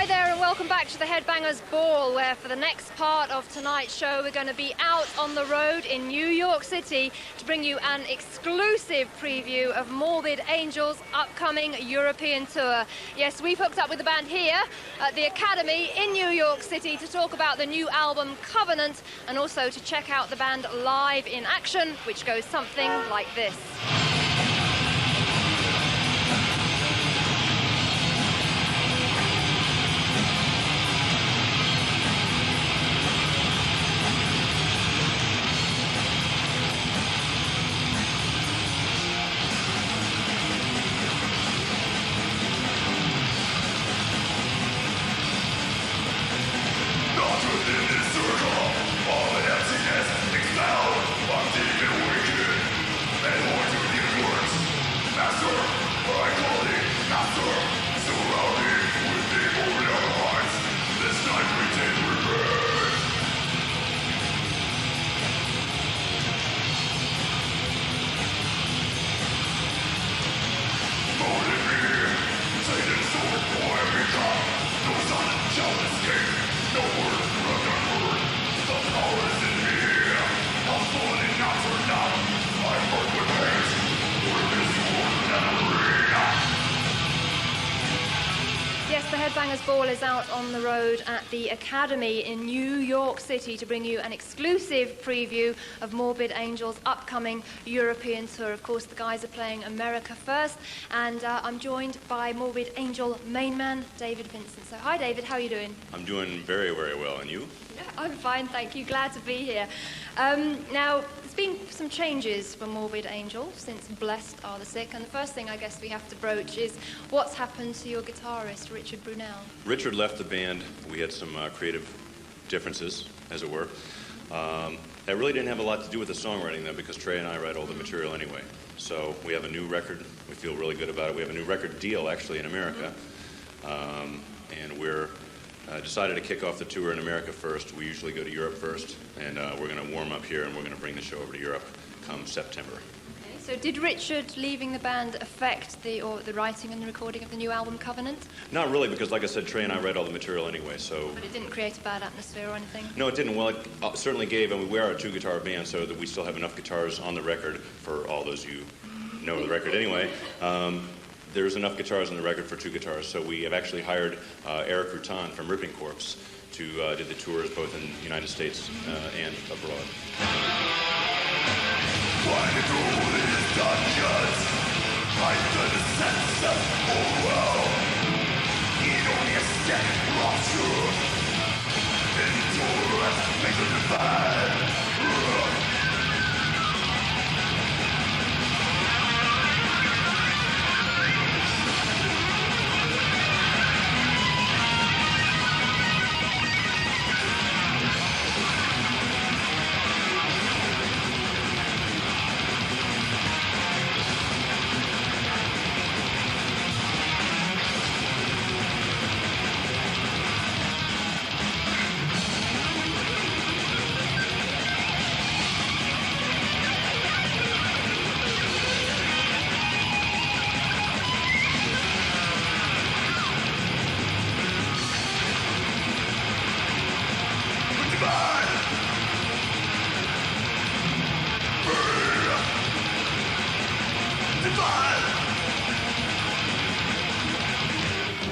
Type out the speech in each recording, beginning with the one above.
Hi there and welcome back to the Headbangers Ball, where for the next part of tonight's show we're going to be out on the road in New York City to bring you an exclusive preview of Morbid Angel's upcoming European tour. Yes, we've hooked up with the band here at the Academy in New York City to talk about the new album Covenant and also to check out the band live in action, which goes something like this. The Headbangers Ball is out on the road at the Academy in New York City to bring you an exclusive preview of Morbid Angel's upcoming European tour. Of course, the guys are playing America first, and I'm joined by Morbid Angel main man, David Vincent. So, hi, David. How are you doing? I'm doing very, very well. And you? Yeah, I'm fine, thank you. Glad to be here. Now, there's been some changes for Morbid Angel since Blessed Are the Sick, and the first thing I guess we have to broach is what's happened to your guitarist, Richard Brunel. Richard left the band. We had some creative differences, as it were. That really didn't have a lot to do with the songwriting, though, because Trey and I write all the material anyway. So we have a new record. We feel really good about it. We have a new record deal, actually, in America. And we're decided to kick off the tour in America first. We usually go to Europe first, and we're going to warm up here, and we're going to bring the show over to Europe come September. Okay, so did Richard leaving the band affect the writing and the recording of the new album Covenant? Not really, because like I said, Trey and I write all the material anyway, so... But it didn't create a bad atmosphere or anything? No, it didn't. Well, it certainly gave, and we are a two-guitar band, so that we still have enough guitars on the record for all those you know the record anyway. There's enough guitars on the record for two guitars, so we have actually hired Eric Rutan from Ripping Corpse to do the tours both in the United States and abroad. Running through these dungeons, right to the sense of horror. Need only a step across you. Endurance makes it divine.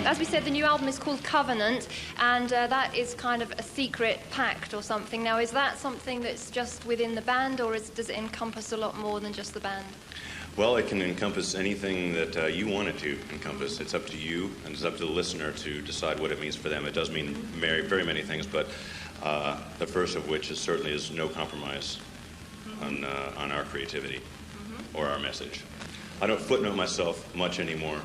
As we said, the new album is called Covenant, and that is kind of a secret pact or something. Now, is that something that's just within the band, or does it encompass a lot more than just the band? Well, it can encompass anything that you want it to encompass. It's up to you, and it's up to the listener to decide what it means for them. It does mean very many things, but the first of which certainly is no compromise on our creativity or our message. I don't footnote myself much anymore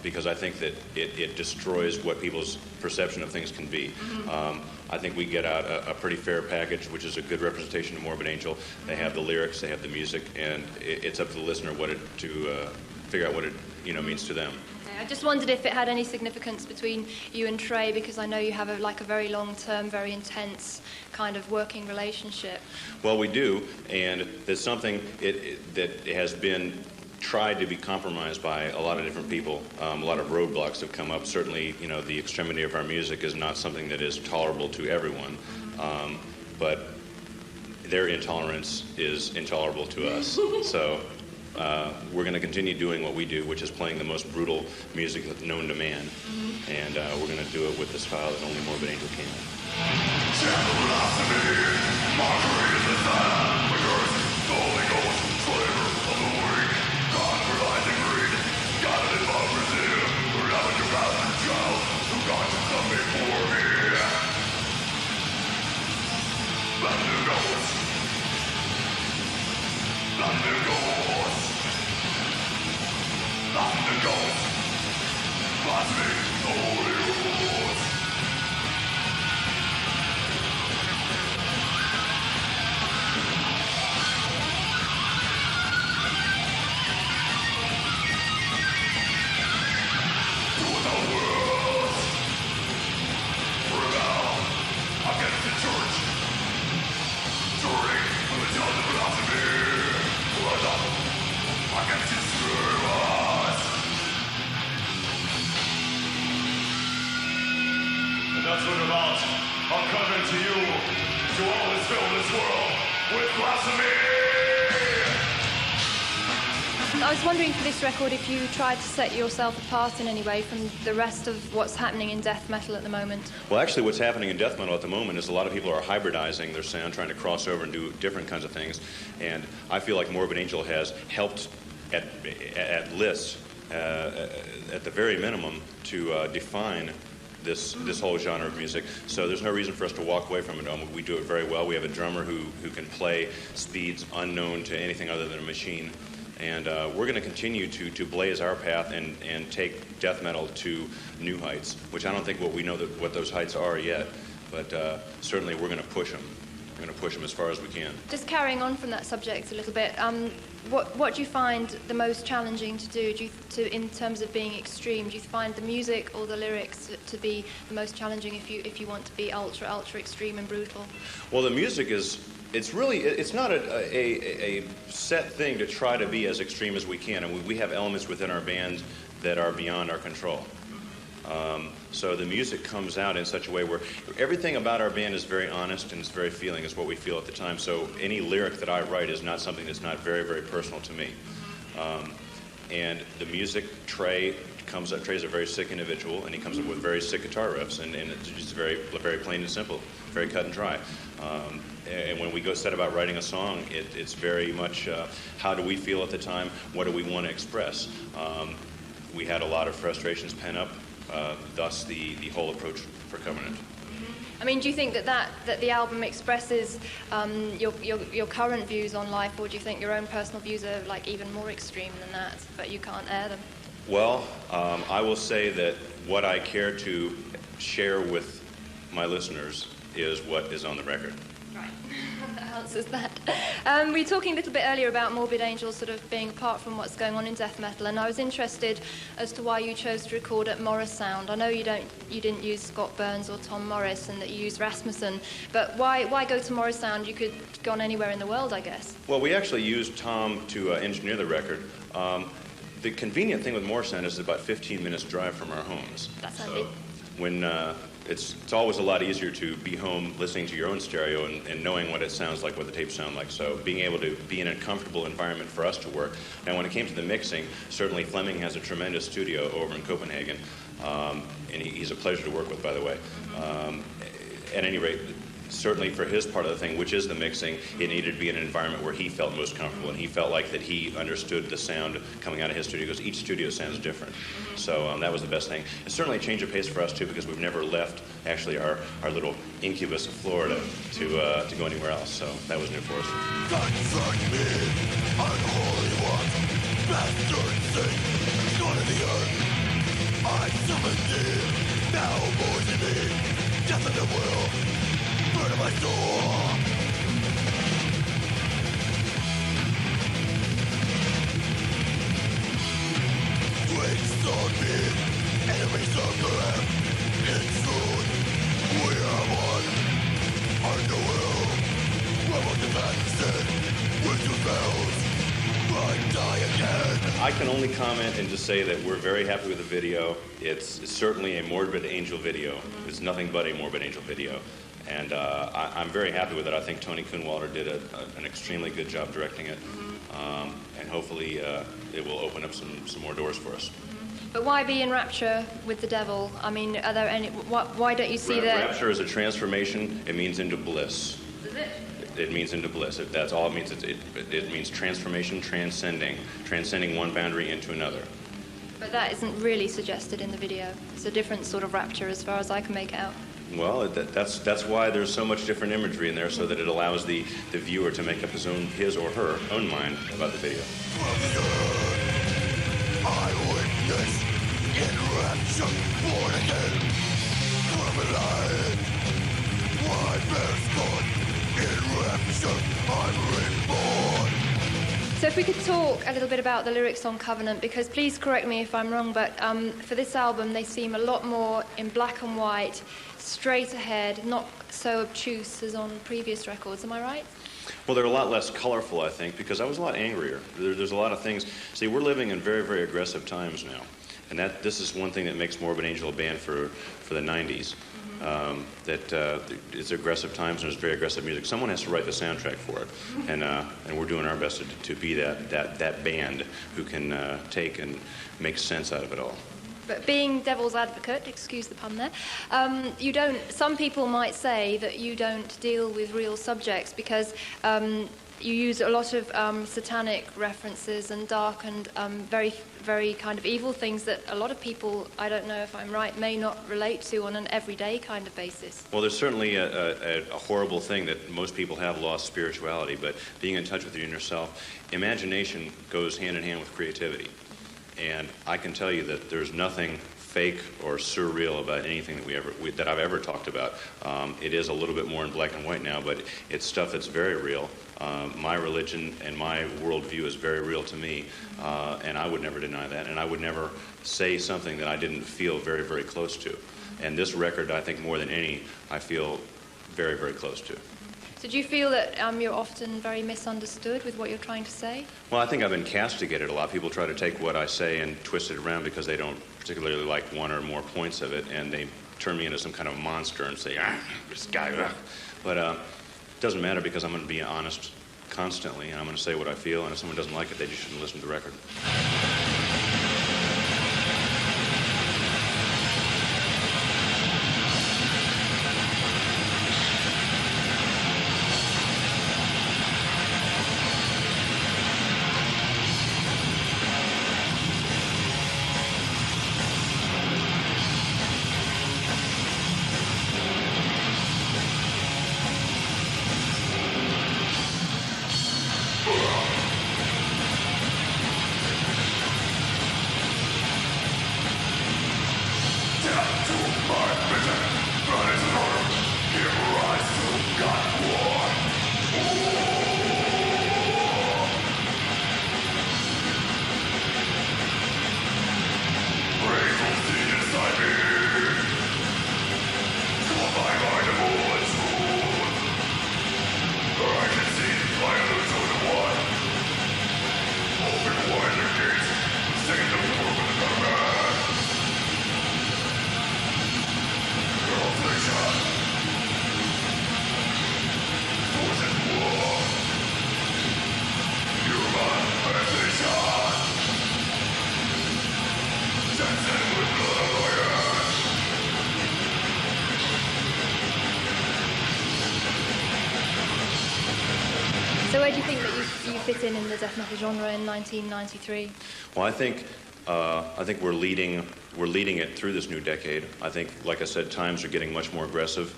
because I think that it destroys what people's perception of things can be. I think we get out a pretty fair package, which is a good representation of Morbid Angel. They have the lyrics, they have the music, and it's up to the listener to figure out what it means to them. I just wondered if it had any significance between you and Trey, because I know you have a very long-term, very intense kind of working relationship. Well, we do, and there's something that has been tried to be compromised by a lot of different people. A lot of roadblocks have come up. Certainly, you know, the extremity of our music is not something that is tolerable to everyone, but their intolerance is intolerable to us. So we're going to continue doing what we do, which is playing the most brutal music that's known to man. And we're going to do it with the style that only Morbid Angel can. That's what about. I'm coming to you to always fill this world with blasphemy. I was wondering for this record if you tried to set yourself apart in any way from the rest of what's happening in death metal at the moment. Well, actually, what's happening in death metal at the moment is a lot of people are hybridizing their sound, trying to cross over and do different kinds of things. And I feel like Morbid Angel has helped at least, at the very minimum, to define this whole genre of music. So there's no reason for us to walk away from it. We do it very well. We have a drummer who can play speeds unknown to anything other than a machine. And we're going to continue to blaze our path and take death metal to new heights, which I don't think we know what those heights are yet. But certainly we're going to push them. We're going to push them as far as we can. Just carrying on from that subject a little bit, what do you find the most challenging to do? In terms of being extreme, do you find the music or the lyrics to be the most challenging if you want to be ultra extreme and brutal? Well, the music it's not a set thing to try to be as extreme as we can, and we have elements within our band that are beyond our control. So the music comes out in such a way where everything about our band is very honest and it's very feeling, is what we feel at the time. So any lyric that I write is not something that's not very, very personal to me. And the music, Trey's a very sick individual, and he comes up with very sick guitar riffs, and it's just very, very plain and simple, very cut and dry. And when we set about writing a song, it's very much how do we feel at the time, what do we want to express. We had a lot of frustrations pent up, thus the whole approach for Covenant. I mean, do you think that the album expresses your current views on life, or do you think your own personal views are like even more extreme than that, but you can't air them? Well, I will say that what I care to share with my listeners is what is on the record. Right. That answers that. We were talking a little bit earlier about Morbid Angel sort of being apart from what's going on in death metal, and I was interested as to why you chose to record at Morris Sound. I know you didn't use Scott Burns or Tom Morris, and that you used Rasmussen, but why go to Morris Sound? You could have gone anywhere in the world, I guess. Well, we actually used Tom to engineer the record. The convenient thing with Morris Sound is it's about 15 minutes drive from our homes. That's handy. When it's always a lot easier to be home listening to your own stereo and knowing what it sounds like, what the tapes sound like. So being able to be in a comfortable environment for us to work. Now, when it came to the mixing, certainly Fleming has a tremendous studio over in Copenhagen, and he's a pleasure to work with, by the way. At any rate, certainly for his part of the thing, which is the mixing, it needed to be in an environment where he felt most comfortable, and he felt like that he understood the sound coming out of his studio, because each studio sounds different. So that was the best thing. It's certainly a change of pace for us, too, because we've never left, actually, our little incubus of Florida to go anywhere else. So that was new for us. Me, unholy ones, bastard sing, God of the earth. I summon thee, now poison me, death in the will, burn of my soul. Drinks on me, enemies are grim, it's food, we are one, underworld, rebel defense, with your bells, I die again. can only comment and just say that we're very happy with the video. It's certainly a Morbid Angel video. It's nothing but a Morbid Angel video. And I'm very happy with it. I think Tony Kuhnwalder did an extremely good job directing it. And hopefully it will open up some more doors for us. But why be in rapture with the devil? I mean, are there any? Why don't you see that? Rapture is a transformation. It means into bliss. Is it? It means into bliss. That's all it means. It means transformation, transcending one boundary into another. But that isn't really suggested in the video. It's a different sort of rapture, as far as I can make out. Well, that's why there's so much different imagery in there, so that it allows the viewer to make up his or her own mind about the video. I witness in rapture, born again from a light. My best God, in rapture, I'm reborn. So if we could talk a little bit about the lyrics on Covenant, because please correct me if I'm wrong, but for this album they seem a lot more in black and white, straight ahead, not so obtuse as on previous records. Am I right? Well, they're a lot less colorful, I think, because I was a lot angrier. There's a lot of things. See, we're living in very, very aggressive times now. And this is one thing that makes Morbid Angel a band for the 90s. It's aggressive times and there's very aggressive music. Someone has to write the soundtrack for it. And we're doing our best to be that band who can take and make sense out of it all. But being devil's advocate, excuse the pun there, some people might say that you don't deal with real subjects because you use a lot of satanic references and dark and very, very kind of evil things that a lot of people, I don't know if I'm right, may not relate to on an everyday kind of basis. Well, there's certainly a horrible thing that most people have lost spirituality, but being in touch with your inner self, imagination goes hand in hand with creativity. And I can tell you that there's nothing fake or surreal about anything that I've ever talked about. It is a little bit more in black and white now, but it's stuff that's very real. My religion and my worldview is very real to me, and I would never deny that. And I would never say something that I didn't feel very, very close to. And this record, I think more than any, I feel very, very close to. So do you feel that you're often very misunderstood with what you're trying to say? Well, I think I've been castigated. A lot of people try to take what I say and twist it around because they don't particularly like one or more points of it, and they turn me into some kind of monster and say, this guy. But it doesn't matter because I'm going to be honest constantly, and I'm going to say what I feel, and if someone doesn't like it, they just shouldn't listen to the record. So where do you think that you fit in the death metal genre in 1993? Well, I think we're leading it through this new decade. I think, like I said, times are getting much more aggressive.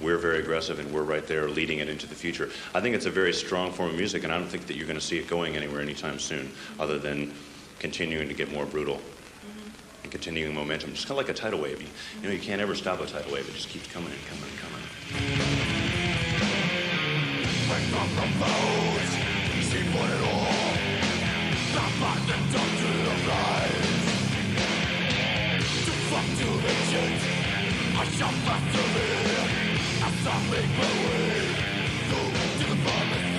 We're very aggressive, and we're right there leading it into the future. I think it's a very strong form of music, and I don't think that you're going to see it going anywhere anytime soon, other than continuing to get more brutal and continuing momentum. Just kind of like a tidal wave. You know, you can't ever stop a tidal wave. It just keeps coming and coming and coming. Break from the bones, see what it all. The path that down to the rise. To fuck to the church, I shall pass to me. As I make my way, go to the promised